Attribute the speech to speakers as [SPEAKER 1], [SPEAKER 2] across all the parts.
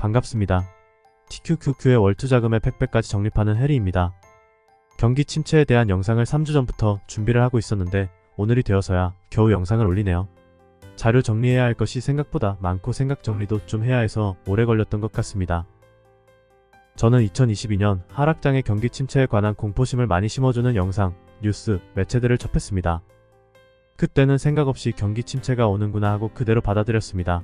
[SPEAKER 1] 반갑습니다. TQQQ의 월투자금의 팩백까지 정립하는 해리입니다. 경기 침체에 대한 영상을 3주 전부터 준비를 하고 있었는데 오늘이 되어서야 겨우 영상을 올리네요. 자료 정리해야 할 것이 생각보다 많고 생각 정리도 좀 해야 해서 오래 걸렸던 것 같습니다. 저는 2022년 하락장의 경기 침체에 관한 공포심을 많이 심어주는 영상, 뉴스, 매체들을 접했습니다. 그때는 생각 없이 경기 침체가 오는구나 하고 그대로 받아들였습니다.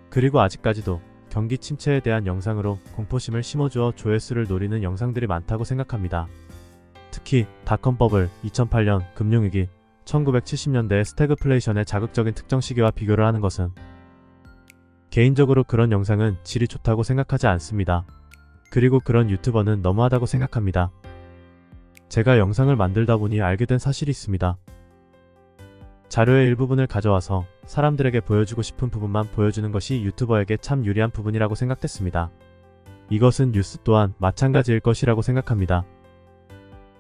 [SPEAKER 1] 그리고 아직까지도 경기 침체에 대한 영상으로 공포심을 심어주어 조회수를 노리는 영상들이 많다고 생각합니다. 특히 닷컴 버블, 2008년 금융위기, 1970년대의 스태그플레이션의 자극적인 특정 시기와 비교를 하는 것은 개인적으로 그런 영상은 질이 좋다고 생각하지 않습니다. 그리고 그런 유튜버는 너무하다고 생각합니다. 제가 영상을 만들다 보니 알게 된 사실이 있습니다. 자료의 일부분을 가져와서 사람들에게 보여주고 싶은 부분만 보여주는 것이 유튜버에게 참 유리한 부분이라고 생각됐습니다. 이것은 뉴스 또한 마찬가지일 것이라고 생각합니다.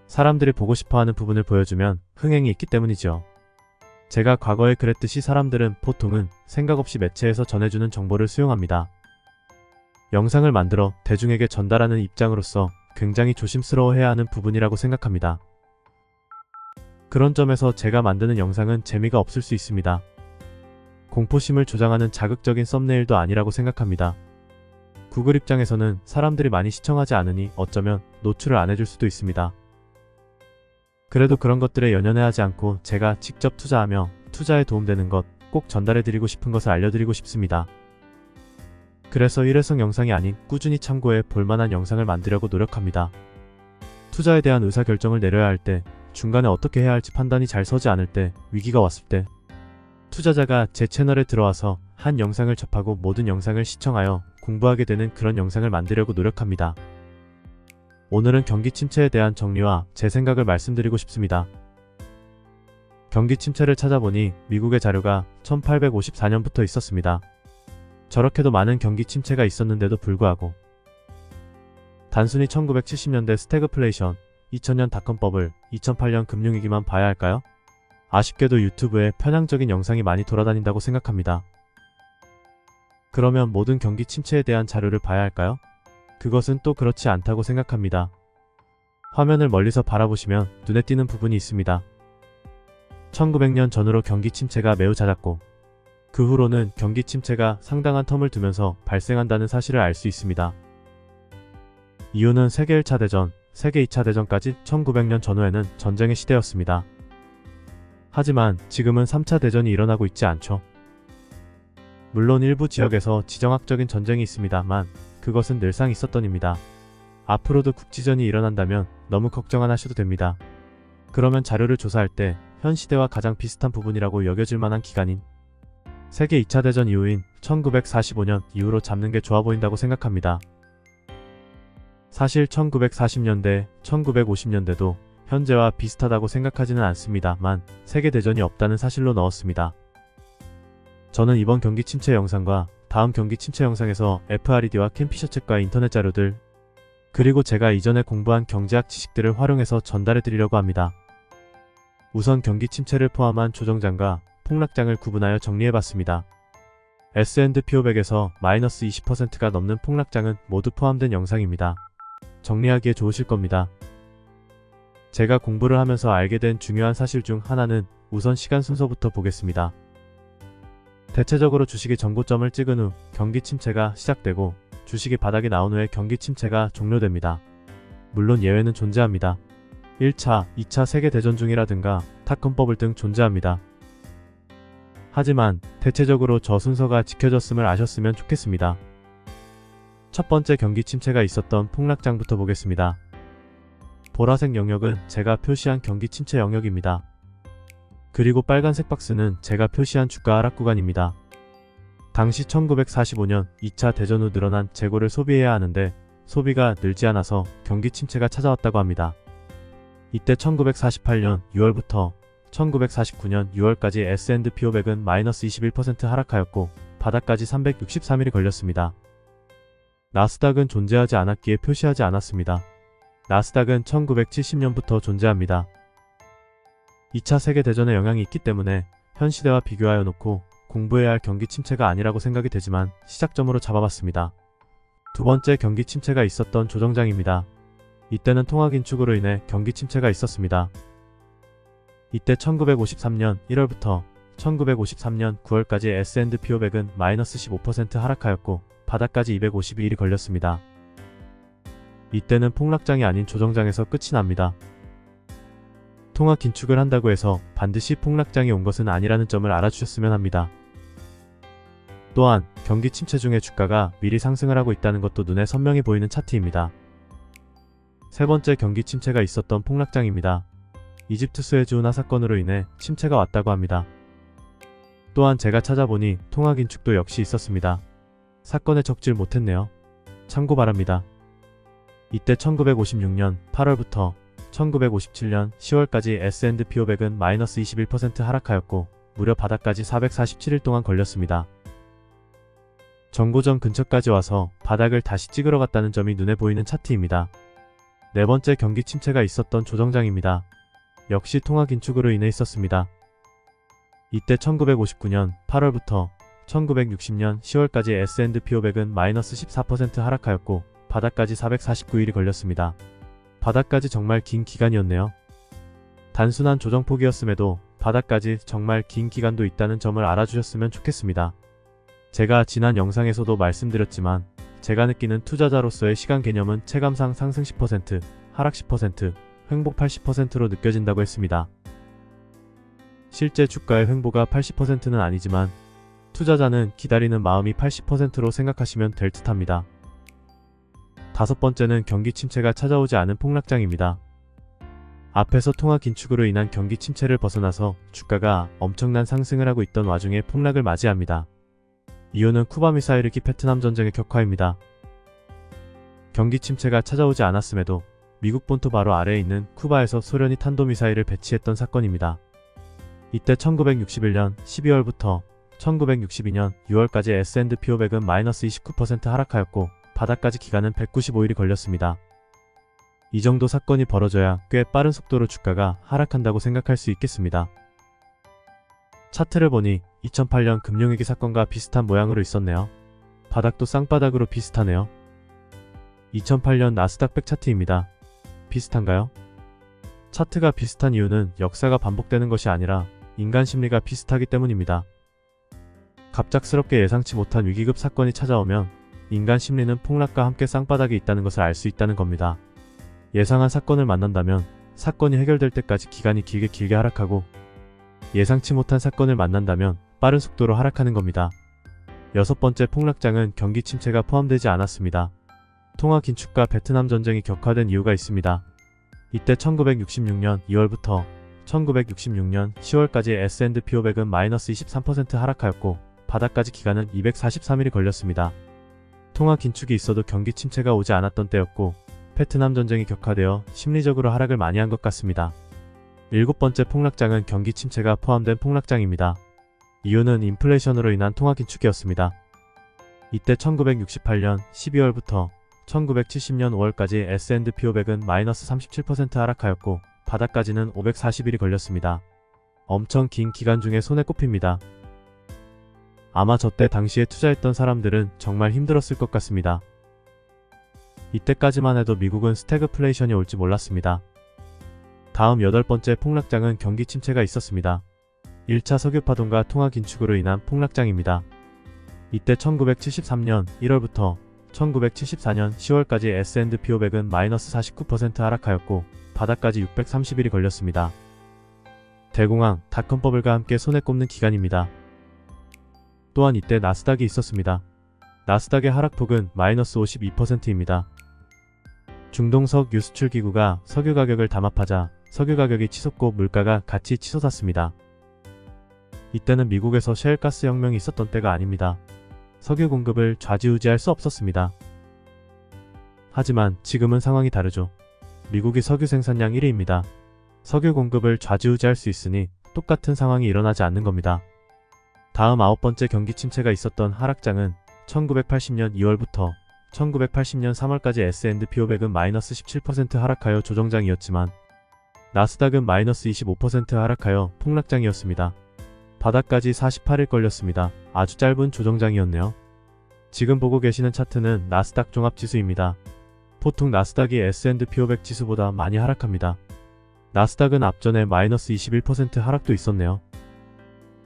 [SPEAKER 1] 사람들이 보고 싶어하는 부분을 보여주면 흥행이 있기 때문이죠. 제가 과거에 그랬듯이 사람들은 보통은 생각 없이 매체에서 전해주는 정보를 수용합니다. 영상을 만들어 대중에게 전달하는 입장으로서 굉장히 조심스러워해야 하는 부분이라고 생각합니다. 그런 점에서 제가 만드는 영상은 재미가 없을 수 있습니다. 공포심을 조장하는 자극적인 썸네일도 아니라고 생각합니다. 구글 입장에서는 사람들이 많이 시청하지 않으니 어쩌면 노출을 안 해줄 수도 있습니다. 그래도 그런 것들에 연연해하지 않고 제가 직접 투자하며 투자에 도움되는 것, 꼭 전달해드리고 싶은 것을 알려드리고 싶습니다. 그래서 일회성 영상이 아닌 꾸준히 참고해 볼만한 영상을 만들려고 노력합니다. 투자에 대한 의사결정을 내려야 할 때, 중간에 어떻게 해야 할지 판단이 잘 서지 않을 때, 위기가 왔을 때 투자자가 제 채널에 들어와서 한 영상을 접하고 모든 영상을 시청하여 공부하게 되는 그런 영상을 만들려고 노력합니다. 오늘은 경기 침체에 대한 정리와 제 생각을 말씀드리고 싶습니다. 경기 침체를 찾아보니 미국의 자료가 1854년부터 있었습니다. 저렇게도 많은 경기 침체가 있었는데도 불구하고 단순히 1970년대 스태그플레이션, 2000년 닷컴 버블, 2008년 금융위기만 봐야 할까요? 아쉽게도 유튜브에 편향적인 영상이 많이 돌아다닌다고 생각합니다. 그러면 모든 경기 침체에 대한 자료를 봐야 할까요? 그것은 또 그렇지 않다고 생각합니다. 화면을 멀리서 바라보시면 눈에 띄는 부분이 있습니다. 1900년 전후로 경기 침체가 매우 잦았고 그 후로는 경기 침체가 상당한 텀을 두면서 발생한다는 사실을 알 수 있습니다. 이유는 세계 1차 대전, 세계 2차 대전까지 1900년 전후에는 전쟁의 시대였습니다. 하지만 지금은 3차 대전이 일어나고 있지 않죠. 물론 일부 지역에서 지정학적인 전쟁이 있습니다만 그것은 늘상 있었던 일입니다. 앞으로도 국지전이 일어난다면 너무 걱정 안 하셔도 됩니다. 그러면 자료를 조사할 때 현 시대와 가장 비슷한 부분이라고 여겨질 만한 기간인 세계 2차 대전 이후인 1945년 이후로 잡는 게 좋아 보인다고 생각합니다. 사실 1940년대, 1950년대도 현재와 비슷하다고 생각하지는 않습니다만 세계대전이 없다는 사실로 넣었습니다. 저는 이번 경기 침체 영상과 다음 경기 침체 영상에서 FRED와 캠피셔츠과 인터넷 자료들 그리고 제가 이전에 공부한 경제학 지식들을 활용해서 전달해 드리려고 합니다. 우선 경기 침체를 포함한 조정장과 폭락장을 구분하여 정리해봤습니다. S&P 500에서 마이너스 20%가 넘는 폭락장은 모두 포함된 영상입니다. 정리하기에 좋으실 겁니다. 제가 공부를 하면서 알게 된 중요한 사실 중 하나는 우선 시간 순서부터 보겠습니다. 대체적으로 주식이 전고점을 찍은 후 경기 침체가 시작되고 주식이 바닥에 나온 후에 경기 침체가 종료됩니다. 물론 예외는 존재합니다. 1차, 2차 세계대전 중이라든가 닷컴 버블 등 존재합니다. 하지만 대체적으로 저 순서가 지켜졌음을 아셨으면 좋겠습니다. 첫 번째 경기 침체가 있었던 폭락장부터 보겠습니다. 보라색 영역은 제가 표시한 경기 침체 영역입니다. 그리고 빨간색 박스는 제가 표시한 주가 하락 구간입니다. 당시 1945년 2차 대전 후 늘어난 재고를 소비해야 하는데 소비가 늘지 않아서 경기 침체가 찾아왔다고 합니다. 이때 1948년 6월부터 1949년 6월까지 S&P 500은 마이너스 21% 하락하였고 바닥까지 363일이 걸렸습니다. 나스닥은 존재하지 않았기에 표시하지 않았습니다. 나스닥은 1970년부터 존재합니다. 2차 세계대전의 영향이 있기 때문에 현 시대와 비교하여 놓고 공부해야 할 경기 침체가 아니라고 생각이 되지만 시작점으로 잡아봤습니다. 두 번째 경기 침체가 있었던 조정장입니다. 이때는 통화 긴축으로 인해 경기 침체가 있었습니다. 이때 1953년 1월부터 1953년 9월까지 S&P 500은 마이너스 15% 하락하였고 바닥까지 252일이 걸렸습니다. 이때는 폭락장이 아닌 조정장에서 끝이 납니다. 통화 긴축을 한다고 해서 반드시 폭락장이 온 것은 아니라는 점을 알아주셨으면 합니다. 또한 경기 침체 중에 주가가 미리 상승을 하고 있다는 것도 눈에 선명히 보이는 차트입니다. 세 번째 경기 침체가 있었던 폭락장입니다. 이집트 스웨즈 운하 사건으로 인해 침체가 왔다고 합니다. 또한 제가 찾아보니 통화 긴축도 역시 있었습니다. 사건에 적질 못했네요. 참고 바랍니다. 이때 1956년 8월부터 1957년 10월까지 S&P 500은 마이너스 21% 하락하였고 무려 바닥까지 447일 동안 걸렸습니다. 정고점 근처까지 와서 바닥을 다시 찍으러 갔다는 점이 눈에 보이는 차트입니다. 네 번째 경기 침체가 있었던 조정장입니다. 역시 통화 긴축으로 인해 있었습니다. 이때 1959년 8월부터 1960년 10월까지 S&P 500은 마이너스 14% 하락하였고 바닥까지 449일이 걸렸습니다. 바닥까지 정말 긴 기간이었네요. 단순한 조정폭이었음에도 바닥까지 정말 긴 기간도 있다는 점을 알아주셨으면 좋겠습니다. 제가 지난 영상에서도 말씀드렸지만 제가 느끼는 투자자로서의 시간 개념은 체감상 상승 10%, 하락 10%, 횡보 80%로 느껴진다고 했습니다. 실제 주가의 횡보가 80%는 아니지만 투자자는 기다리는 마음이 80%로 생각하시면 될 듯합니다. 다섯 번째는 경기 침체가 찾아오지 않은 폭락장입니다. 앞에서 통화 긴축으로 인한 경기 침체를 벗어나서 주가가 엄청난 상승을 하고 있던 와중에 폭락을 맞이합니다. 이유는 쿠바 미사일 위기 베트남 전쟁의 격화입니다. 경기 침체가 찾아오지 않았음에도 미국 본토 바로 아래에 있는 쿠바에서 소련이 탄도미사일을 배치했던 사건입니다. 이때 1961년 12월부터 1962년 6월까지 S&P 500은 마이너스 29% 하락하였고 바닥까지 기간은 195일이 걸렸습니다. 이 정도 사건이 벌어져야 꽤 빠른 속도로 주가가 하락한다고 생각할 수 있겠습니다. 차트를 보니 2008년 금융위기 사건과 비슷한 모양으로 있었네요. 바닥도 쌍바닥으로 비슷하네요. 2008년 나스닥 100 차트입니다. 비슷한가요? 차트가 비슷한 이유는 역사가 반복되는 것이 아니라 인간 심리가 비슷하기 때문입니다. 갑작스럽게 예상치 못한 위기급 사건이 찾아오면 인간 심리는 폭락과 함께 쌍바닥에 있다는 것을 알 수 있다는 겁니다. 예상한 사건을 만난다면 사건이 해결될 때까지 기간이 길게 하락하고 예상치 못한 사건을 만난다면 빠른 속도로 하락하는 겁니다. 여섯 번째 폭락장은 경기 침체가 포함되지 않았습니다. 통화 긴축과 베트남 전쟁이 격화된 이유가 있습니다. 이때 1966년 2월부터 1966년 10월까지 S&P 500은 마이너스 23% 하락하였고 바닥까지 기간은 243일이 걸렸습니다. 통화 긴축이 있어도 경기 침체가 오지 않았던 때였고 베트남 전쟁이 격화되어 심리적으로 하락을 많이 한 것 같습니다. 일곱 번째 폭락장은 경기 침체가 포함된 폭락장입니다. 이유는 인플레이션으로 인한 통화 긴축이었습니다. 이때 1968년 12월부터 1970년 5월까지 S&P 500은 마이너스 37% 하락하였고 바닥까지는 540일이 걸렸습니다. 엄청 긴 기간 중에 손에 꼽힙니다. 아마 저때 당시에 투자했던 사람들은 정말 힘들었을 것 같습니다. 이때까지만 해도 미국은 스태그플레이션이 올지 몰랐습니다. 다음 여덟 번째 폭락장은 경기 침체가 있었습니다. 1차 석유파동과 통화 긴축으로 인한 폭락장입니다. 이때 1973년 1월부터 1974년 10월까지 S&P 500은 마이너스 49% 하락하였고 바닥까지 630일이 걸렸습니다. 대공황, 닷컴버블과 함께 손에 꼽는 기간입니다. 또한 이때 나스닥이 있었습니다. 나스닥의 하락폭은 마이너스 52%입니다. 중동 석유 수출기구가 석유 가격을 담합하자 석유 가격이 치솟고 물가가 같이 치솟았습니다. 이때는 미국에서 셰일가스 혁명이 있었던 때가 아닙니다. 석유 공급을 좌지우지할 수 없었습니다. 하지만 지금은 상황이 다르죠. 미국이 석유 생산량 1위입니다. 석유 공급을 좌지우지할 수 있으니 똑같은 상황이 일어나지 않는 겁니다. 다음 아홉 번째 경기 침체가 있었던 하락장은 1980년 2월부터 1980년 3월까지 S&P 500은 마이너스 17% 하락하여 조정장이었지만 나스닥은 마이너스 25% 하락하여 폭락장이었습니다. 바닥까지 48일 걸렸습니다. 아주 짧은 조정장이었네요. 지금 보고 계시는 차트는 나스닥 종합지수입니다. 보통 나스닥이 S&P 500 지수보다 많이 하락합니다. 나스닥은 앞전에 마이너스 21% 하락도 있었네요.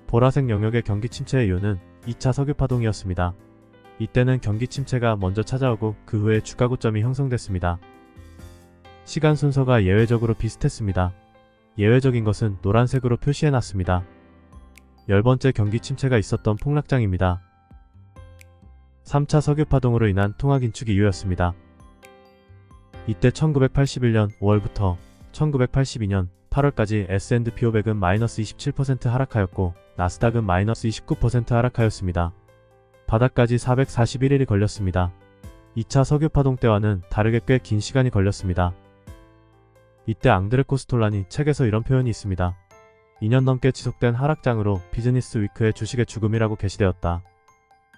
[SPEAKER 1] 보라색 영역의 경기 침체의 이유는 2차 석유 파동이었습니다. 이때는 경기 침체가 먼저 찾아오고 그 후에 주가 고점이 형성됐습니다. 시간 순서가 예외적으로 비슷했습니다. 예외적인 것은 노란색으로 표시해놨습니다. 10번째 경기 침체가 있었던 폭락장입니다. 3차 석유 파동으로 인한 통화 긴축 이유였습니다. 이때 1981년 5월부터 1982년 8월까지 S&P 500은 마이너스 27% 하락하였고 나스닥은 마이너스 29% 하락하였습니다. 바닥까지 441일이 걸렸습니다. 2차 석유 파동 때와는 다르게 꽤 긴 시간이 걸렸습니다. 이때 앙드레 코스톨란이 책에서 이런 표현이 있습니다. 2년 넘게 지속된 하락장으로 비즈니스 위크의 주식의 죽음이라고 게시되었다.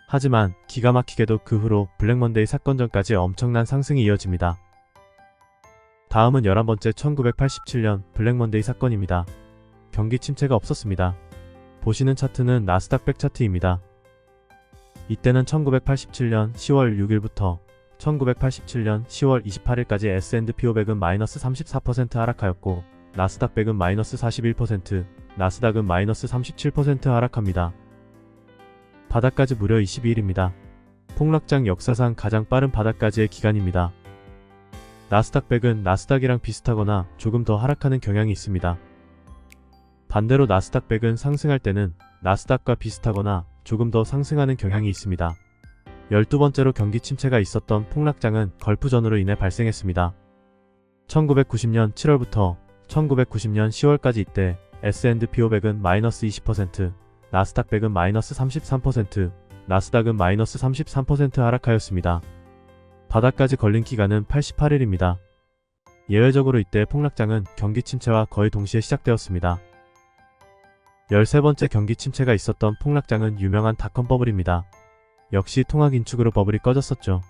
[SPEAKER 1] 하지만 기가 막히게도 그 후로 블랙먼데이 사건 전까지 엄청난 상승이 이어집니다. 다음은 11번째 1987년 블랙먼데이 사건입니다. 경기 침체가 없었습니다. 보시는 차트는 나스닥 백 차트입니다. 이때는 1987년 10월 6일부터 1987년 10월 28일까지 S&P 500은 마이너스 34% 하락하였고 나스닥 100은 마이너스 41%, 나스닥은 마이너스 37% 하락합니다. 바닥까지 무려 22일입니다. 폭락장 역사상 가장 빠른 바닥까지의 기간입니다. 나스닥 100은 나스닥이랑 비슷하거나 조금 더 하락하는 경향이 있습니다. 반대로 나스닥 100은 상승할 때는 나스닥과 비슷하거나 조금 더 상승하는 경향이 있습니다. 12번째로 경기 침체가 있었던 폭락장은 걸프전으로 인해 발생했습니다. 1990년 7월부터 1990년 10월까지 이때 S&P 500은 마이너스 20%, 나스닥 100은 마이너스 33%, 나스닥은 마이너스 33% 하락하였습니다. 바닥까지 걸린 기간은 88일입니다. 예외적으로 이때 폭락장은 경기 침체와 거의 동시에 시작되었습니다. 13번째 경기 침체가 있었던 폭락장은 유명한 닷컴 버블입니다. 역시 통화 긴축으로 버블이 꺼졌었죠.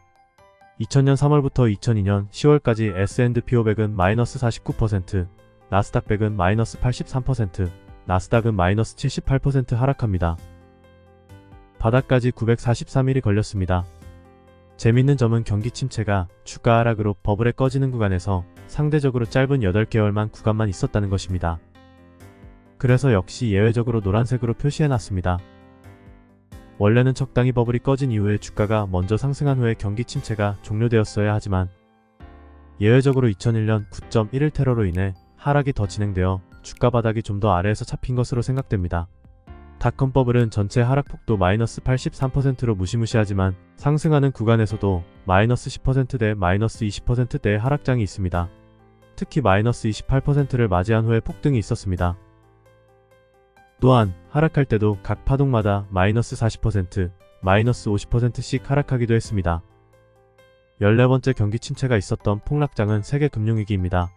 [SPEAKER 1] 2000년 3월부터 2002년 10월까지 S&P 500은 마이너스 49%, 나스닥 100은 마이너스 83%, 나스닥은 마이너스 78% 하락합니다. 바닥까지 943일이 걸렸습니다. 재밌는 점은 경기 침체가 주가 하락으로 버블에 꺼지는 구간에서 상대적으로 짧은 8개월만 구간만 있었다는 것입니다. 그래서 역시 예외적으로 노란색으로 표시해놨습니다. 원래는 적당히 버블이 꺼진 이후에 주가가 먼저 상승한 후에 경기 침체가 종료되었어야 하지만 예외적으로 2001년 9.11 테러로 인해 하락이 더 진행되어 주가 바닥이 좀 더 아래에서 잡힌 것으로 생각됩니다. 닷컴 버블은 전체 하락폭도 마이너스 83%로 무시무시하지만 상승하는 구간에서도 마이너스 10%대 마이너스 20%대의 하락장이 있습니다. 특히 마이너스 28%를 맞이한 후에 폭등이 있었습니다. 또한 하락할 때도 각 파동마다 마이너스 40%, 마이너스 50%씩 하락하기도 했습니다. 14번째 경기 침체가 있었던 폭락장은 세계금융위기입니다.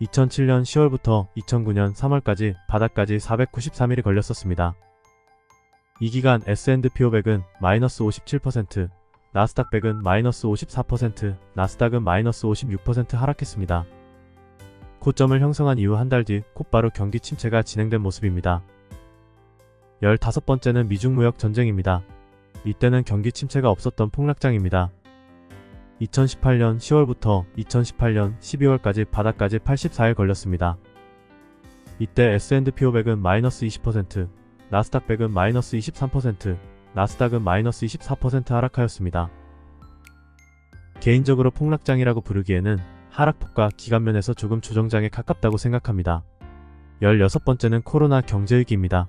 [SPEAKER 1] 2007년 10월부터 2009년 3월까지 바닥까지 493일이 걸렸었습니다. 이 기간 S&P 500은 마이너스 57%, 나스닥 100은 마이너스 54%, 나스닥은 마이너스 56% 하락했습니다. 고점을 형성한 이후 한 달 뒤 곧바로 경기 침체가 진행된 모습입니다. 15번째는 미중 무역 전쟁입니다. 이때는 경기 침체가 없었던 폭락장입니다. 2018년 10월부터 2018년 12월까지 바닥까지 84일 걸렸습니다. 이때 S&P 500은 마이너스 20%, 나스닥 100은 마이너스 23%, 나스닥은 마이너스 24% 하락하였습니다. 개인적으로 폭락장이라고 부르기에는 하락폭과 기간면에서 조금 조정장에 가깝다고 생각합니다. 16번째는 코로나 경제위기입니다.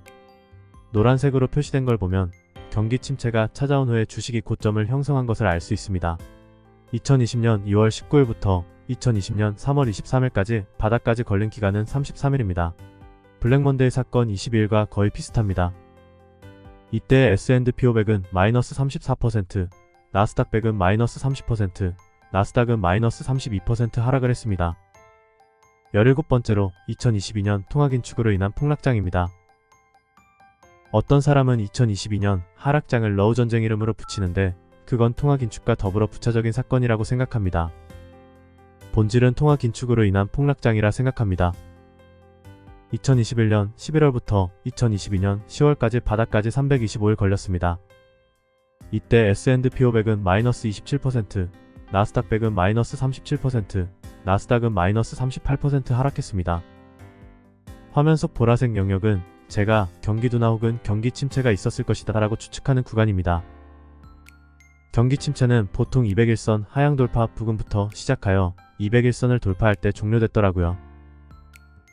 [SPEAKER 1] 노란색으로 표시된 걸 보면 경기 침체가 찾아온 후에 주식이 고점을 형성한 것을 알 수 있습니다. 2020년 2월 19일부터 2020년 3월 23일까지 바닥까지 걸린 기간은 33일입니다. 블랙먼데이 사건 22일과 거의 비슷합니다. 이때 S&P 500은 마이너스 34%, 나스닥 100은 마이너스 30%, 나스닥은 마이너스 32% 하락을 했습니다. 17번째로 2022년 통화긴축으로 인한 폭락장입니다. 어떤 사람은 2022년 하락장을 러우전쟁 이름으로 붙이는데 그건 통화긴축과 더불어 부차적인 사건이라고 생각합니다. 본질은 통화긴축으로 인한 폭락장이라 생각합니다. 2021년 11월부터 2022년 10월까지 바닥까지 325일 걸렸습니다. 이때 S&P 500은 마이너스 27%, 나스닥 100은 마이너스 37%, 나스닥은 마이너스 38% 하락했습니다. 화면 속 보라색 영역은 제가 경기 둔화 혹은 경기 침체가 있었을 것이다 라고 추측하는 구간입니다. 경기 침체는 보통 200일선 하향 돌파 부근부터 시작하여 200일선을 돌파할 때 종료됐더라고요.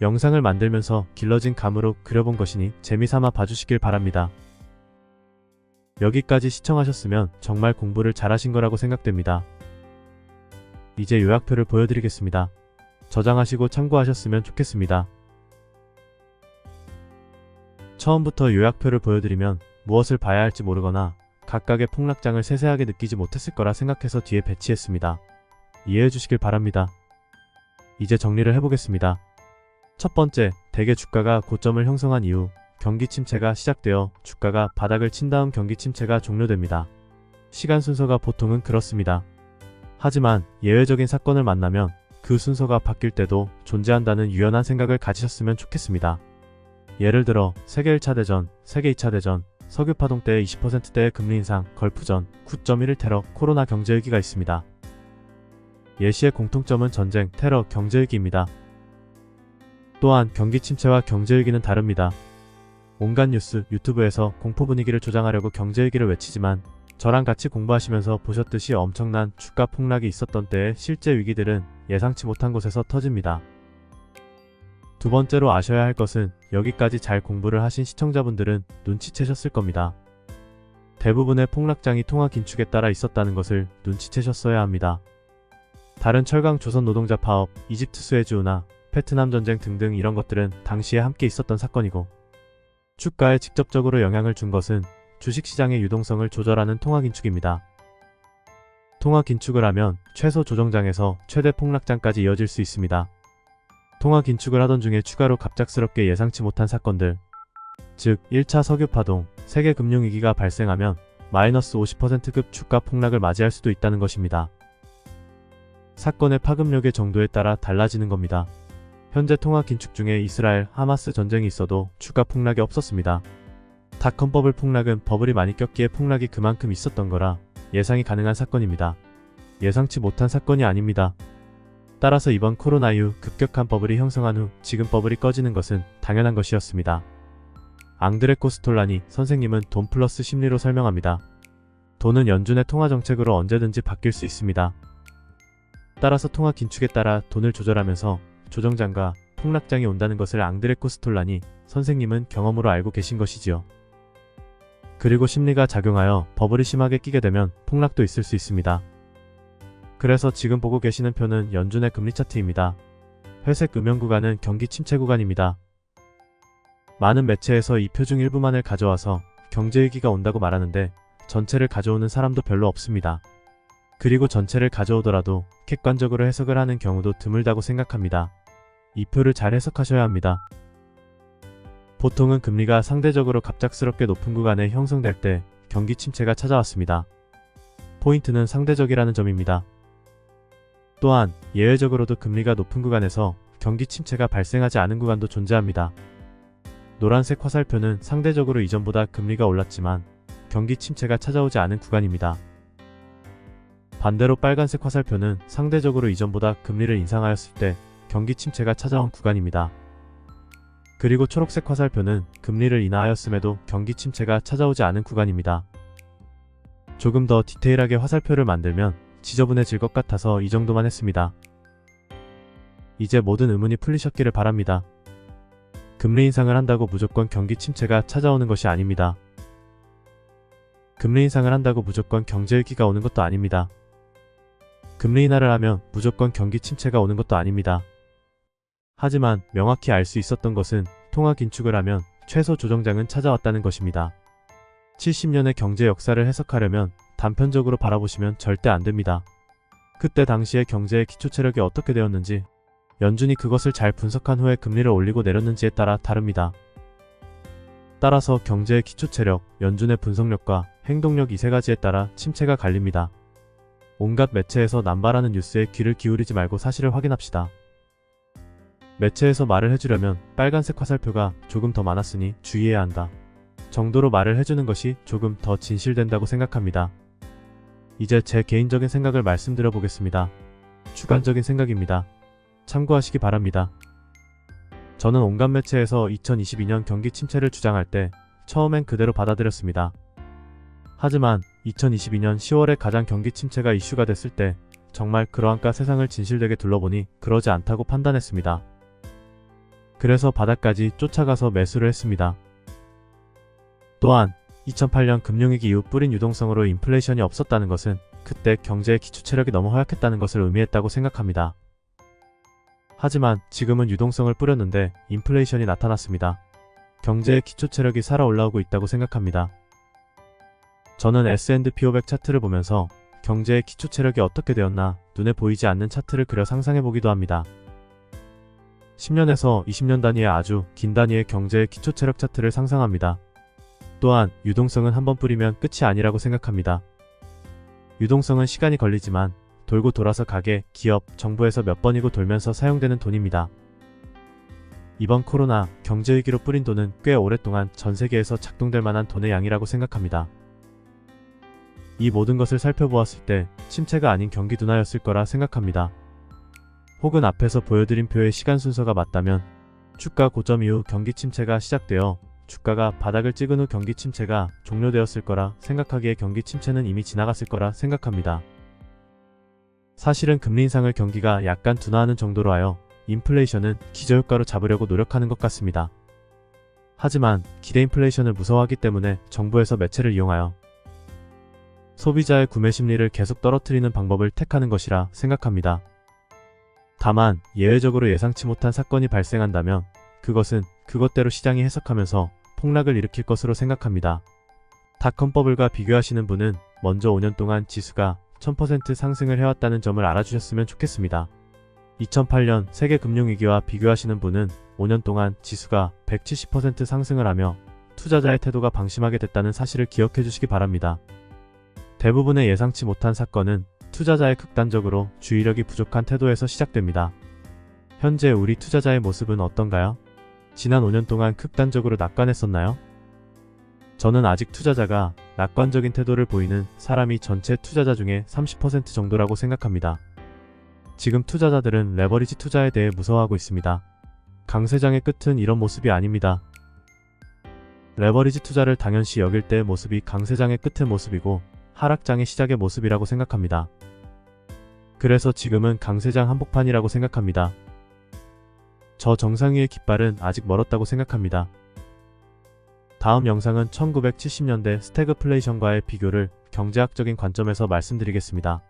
[SPEAKER 1] 영상을 만들면서 길러진 감으로 그려본 것이니 재미삼아 봐주시길 바랍니다. 여기까지 시청하셨으면 정말 공부를 잘하신 거라고 생각됩니다. 이제 요약표를 보여드리겠습니다. 저장하시고 참고하셨으면 좋겠습니다. 처음부터 요약표를 보여드리면 무엇을 봐야 할지 모르거나 각각의 폭락장을 세세하게 느끼지 못했을 거라 생각해서 뒤에 배치했습니다. 이해해 주시길 바랍니다. 이제 정리를 해보겠습니다. 첫 번째, 대개 주가가 고점을 형성한 이후 경기 침체가 시작되어 주가가 바닥을 친 다음 경기 침체가 종료됩니다. 시간 순서가 보통은 그렇습니다. 하지만 예외적인 사건을 만나면 그 순서가 바뀔 때도 존재한다는 유연한 생각을 가지셨으면 좋겠습니다. 예를 들어 세계 1차 대전, 세계 2차 대전, 석유 파동 때의 20%대의 금리 인상, 걸프전, 9.11 테러, 코로나 경제위기가 있습니다. 예시의 공통점은 전쟁, 테러, 경제위기입니다. 또한 경기 침체와 경제위기는 다릅니다. 온갖 뉴스, 유튜브에서 공포 분위기를 조장하려고 경제위기를 외치지만 저랑 같이 공부하시면서 보셨듯이 엄청난 주가 폭락이 있었던 때의 실제 위기들은 예상치 못한 곳에서 터집니다. 두 번째로 아셔야 할 것은 여기까지 잘 공부를 하신 시청자분들은 눈치채셨을 겁니다. 대부분의 폭락장이 통화 긴축에 따라 있었다는 것을 눈치채셨어야 합니다. 다른 철강 조선 노동자 파업, 이집트 수에즈 운하, 베트남 전쟁 등등 이런 것들은 당시에 함께 있었던 사건이고 주가에 직접적으로 영향을 준 것은 주식시장의 유동성을 조절하는 통화 긴축입니다. 통화 긴축을 하면 최소 조정장에서 최대 폭락장까지 이어질 수 있습니다. 통화 긴축을 하던 중에 추가로 갑작스럽게 예상치 못한 사건들, 즉 1차 석유 파동, 세계 금융위기가 발생하면 마이너스 50%급 주가 폭락을 맞이할 수도 있다는 것입니다. 사건의 파급력의 정도에 따라 달라지는 겁니다. 현재 통화 긴축 중에 이스라엘, 하마스 전쟁이 있어도 주가 폭락이 없었습니다. 닷컴 버블 폭락은 버블이 많이 꼈기에 폭락이 그만큼 있었던 거라 예상이 가능한 사건입니다. 예상치 못한 사건이 아닙니다. 따라서 이번 코로나 이후 급격한 버블이 형성한 후 지금 버블이 꺼지는 것은 당연한 것이었습니다. 앙드레 코스톨라니 선생님은 돈 플러스 심리로 설명합니다. 돈은 연준의 통화 정책으로 언제든지 바뀔 수 있습니다. 따라서 통화 긴축에 따라 돈을 조절하면서 조정장과 폭락장이 온다는 것을 앙드레 코스톨라니 선생님은 경험으로 알고 계신 것이지요. 그리고 심리가 작용하여 버블이 심하게 끼게 되면 폭락도 있을 수 있습니다. 그래서 지금 보고 계시는 표는 연준의 금리 차트입니다. 회색 음영 구간은 경기 침체 구간입니다. 많은 매체에서 이 표 중 일부만을 가져와서 경제위기가 온다고 말하는데 전체를 가져오는 사람도 별로 없습니다. 그리고 전체를 가져오더라도 객관적으로 해석을 하는 경우도 드물다고 생각합니다. 이 표를 잘 해석하셔야 합니다. 보통은 금리가 상대적으로 갑작스럽게 높은 구간에 형성될 때 경기 침체가 찾아왔습니다. 포인트는 상대적이라는 점입니다. 또한 예외적으로도 금리가 높은 구간에서 경기 침체가 발생하지 않은 구간도 존재합니다. 노란색 화살표는 상대적으로 이전보다 금리가 올랐지만 경기 침체가 찾아오지 않은 구간입니다. 반대로 빨간색 화살표는 상대적으로 이전보다 금리를 인상하였을 때 경기 침체가 찾아온 구간입니다. 그리고 초록색 화살표는 금리를 인하하였음에도 경기 침체가 찾아오지 않은 구간입니다. 조금 더 디테일하게 화살표를 만들면 지저분해질 것 같아서 이 정도만 했습니다. 이제 모든 의문이 풀리셨기를 바랍니다. 금리 인상을 한다고 무조건 경기 침체가 찾아오는 것이 아닙니다. 금리 인상을 한다고 무조건 경제위기가 오는 것도 아닙니다. 금리 인하를 하면 무조건 경기 침체가 오는 것도 아닙니다. 하지만 명확히 알 수 있었던 것은 통화 긴축을 하면 최소 조정장은 찾아왔다는 것입니다. 70년의 경제 역사를 해석하려면 단편적으로 바라보시면 절대 안됩니다. 그때 당시의 경제의 기초 체력이 어떻게 되었는지, 연준이 그것을 잘 분석한 후에 금리를 올리고 내렸는지에 따라 다릅니다. 따라서 경제의 기초 체력, 연준의 분석력과 행동력 이 세 가지에 따라 침체가 갈립니다. 온갖 매체에서 남발하는 뉴스에 귀를 기울이지 말고 사실을 확인합시다. 매체에서 말을 해주려면 빨간색 화살표가 조금 더 많았으니 주의해야 한다 정도로 말을 해주는 것이 조금 더 진실된다고 생각합니다. 이제 제 개인적인 생각을 말씀드려 보겠습니다. 주관적인 생각입니다. 참고하시기 바랍니다. 저는 온갖 매체에서 2022년 경기 침체를 주장할 때 처음엔 그대로 받아들였습니다. 하지만 2022년 10월에 가장 경기 침체가 이슈가 됐을 때 정말 그러한가 세상을 진실되게 둘러보니 그러지 않다고 판단했습니다. 그래서 바닥까지 쫓아가서 매수를 했습니다. 또한 2008년 금융위기 이후 뿌린 유동성으로 인플레이션이 없었다는 것은 그때 경제의 기초 체력이 너무 허약했다는 것을 의미했다고 생각합니다. 하지만 지금은 유동성을 뿌렸는데 인플레이션이 나타났습니다. 경제의 기초 체력이 살아 올라오고 있다고 생각합니다. 저는 S&P 500 차트를 보면서 경제의 기초 체력이 어떻게 되었나 눈에 보이지 않는 차트를 그려 상상해 보기도 합니다. 10년에서 20년 단위의 아주 긴 단위의 경제의 기초 체력 차트를 상상합니다. 또한 유동성은 한번 뿌리면 끝이 아니라고 생각합니다. 유동성은 시간이 걸리지만 돌고 돌아서 가게, 기업, 정부에서 몇 번이고 돌면서 사용되는 돈입니다. 이번 코로나 경제위기로 뿌린 돈은 꽤 오랫동안 전 세계에서 작동될 만한 돈의 양이라고 생각합니다. 이 모든 것을 살펴보았을 때 침체가 아닌 경기 둔화였을 거라 생각합니다. 혹은 앞에서 보여드린 표의 시간 순서가 맞다면 주가 고점 이후 경기 침체가 시작되어 주가가 바닥을 찍은 후 경기 침체가 종료되었을 거라 생각하기에 경기 침체는 이미 지나갔을 거라 생각합니다. 사실은 금리 인상을 경기가 약간 둔화하는 정도로 하여 인플레이션은 기저효과로 잡으려고 노력하는 것 같습니다. 하지만 기대 인플레이션을 무서워하기 때문에 정부에서 매체를 이용하여 소비자의 구매 심리를 계속 떨어뜨리는 방법을 택하는 것이라 생각합니다. 다만 예외적으로 예상치 못한 사건이 발생한다면 그것은 그것대로 시장이 해석하면서 폭락을 일으킬 것으로 생각합니다. 닷컴 버블과 비교하시는 분은 먼저 5년 동안 지수가 1000% 상승을 해왔다는 점을 알아주셨으면 좋겠습니다. 2008년 세계 금융위기와 비교하시는 분은 5년 동안 지수가 170% 상승을 하며 투자자의 태도가 방심하게 됐다는 사실을 기억해 주시기 바랍니다. 대부분의 예상치 못한 사건은 투자자의 극단적으로 주의력이 부족한 태도에서 시작됩니다. 현재 우리 투자자의 모습은 어떤가요? 지난 5년 동안 극단적으로 낙관했었나요? 저는 아직 투자자가 낙관적인 태도를 보이는 사람이 전체 투자자 중에 30% 정도라고 생각합니다. 지금 투자자들은 레버리지 투자에 대해 무서워하고 있습니다. 강세장의 끝은 이런 모습이 아닙니다. 레버리지 투자를 당연시 여길 때의 모습이 강세장의 끝의 모습이고 하락장의 시작의 모습이라고 생각합니다. 그래서 지금은 강세장 한복판이라고 생각합니다. 저 정상 위의 깃발은 아직 멀었다고 생각합니다. 다음 영상은 1970년대 스태그플레이션과의 비교를 경제학적인 관점에서 말씀드리겠습니다.